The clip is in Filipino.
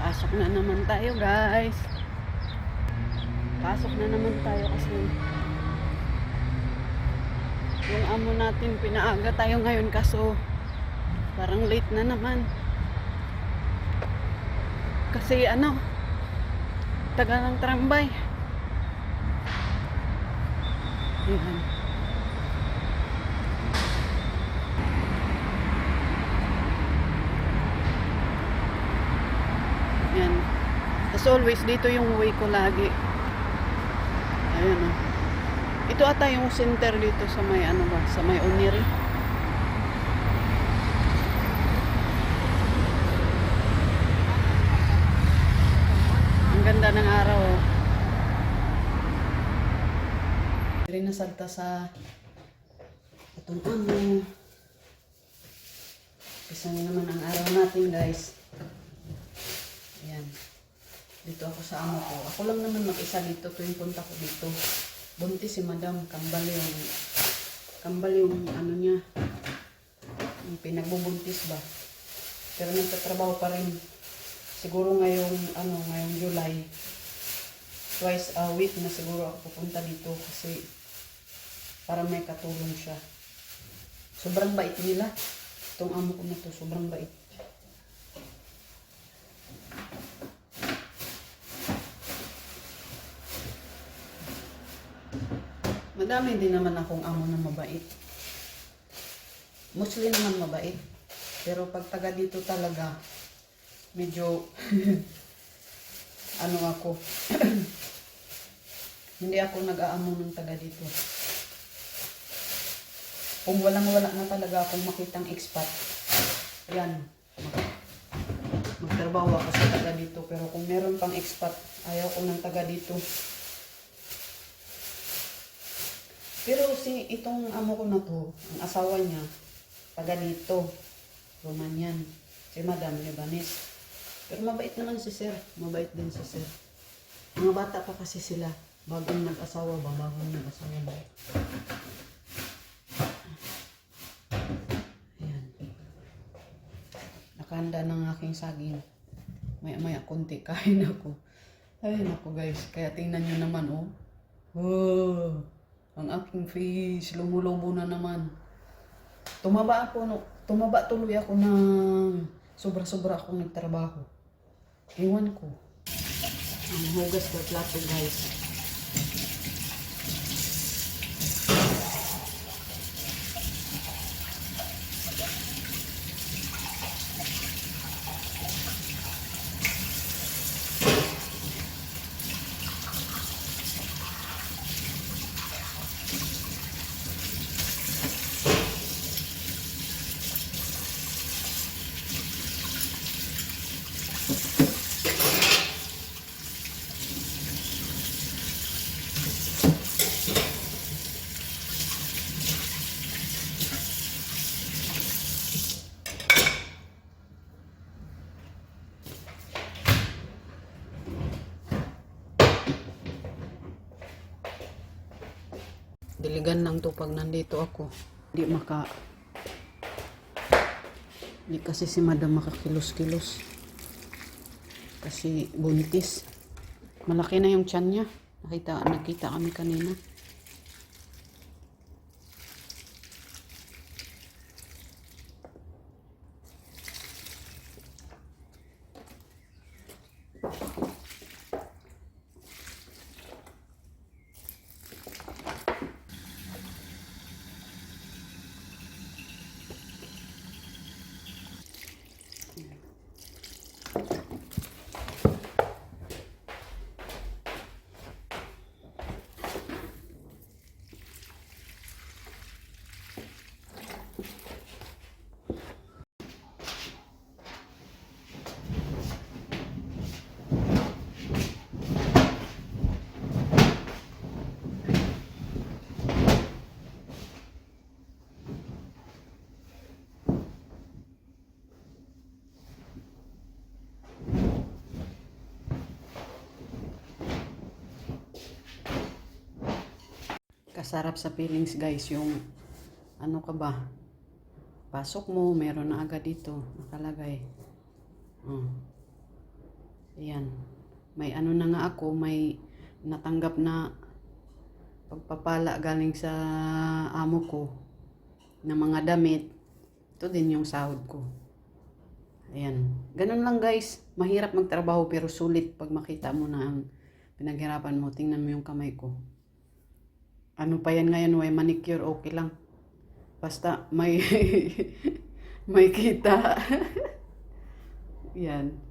Pasok na naman tayo, guys. Pasok na naman tayo kasi yung amo natin pinaaga tayo ngayon kaso parang late na naman. Kasi tagal ng tramway. Ayan. Ayan. As always, dito yung way ko lagi. Ayan o. Ito ata yung center dito sa may sa may Uniri. Ang ganda ng araw o. Rin nasagta sa itong amo. Isa naman ang araw natin, guys. Ayan. Dito ako sa amo ko. Ako lang naman mag-isa dito tuwing punta ko dito. Buntis si madam. Kambal yung niya. Yung pinagbubuntis ba. Pero nagtatrabaho pa rin. Siguro ngayong July. Twice a week na siguro ako pupunta dito kasi para may katulong siya. Sobrang bait nila. Itong amo ko na to, sobrang bait. Madami din naman akong amo na mabait. Mostly naman mabait. Pero pag taga dito talaga, medyo ako. Hindi ako nag-aamo ng taga dito. Kung walang-wala na talaga akong makitang expat, yan, magtrabaho ako sa taga dito. Pero kung meron pang expat, ayaw ko ng taga dito. Pero itong amo ko na to, ang asawa niya, taga dito, Romanian, si Madam Lebanese. Pero mabait naman si Sir, mabait din si Sir. Mga bata pa kasi sila, bagong nag-asawa ba. Ayan. Nakahanda ng aking saging. Maya-maya konti, kain ako. Ay, naku guys, kaya tingnan nyo naman, oh. Oh, ang aking face, lumulobo na naman. Tumaba tuloy ako ng sobra-sobra akong nagtrabaho. Ewan ko. Ang hugas ng plato, guys. Diligan lang to pag nandito ako. Hindi kasi si Madam makakilos-kilos. Kasi buntis. Malaki na yung tiyan niya. Nakita kami kanina. Kasarap sa feelings, guys, yung ka ba, pasok mo, meron na agad dito nakalagay. Ayan. May ano na nga ako, may natanggap na pagpapala galing sa amo ko ng mga damit. Ito din yung sahod ko. Ayan. Ganun lang guys. Mahirap magtrabaho pero sulit pag makita mo na ang pinaghirapan mo. Tingnan mo yung kamay ko. Ano pa yan ngayon? May manicure, okay lang. Basta may may kita. Yan.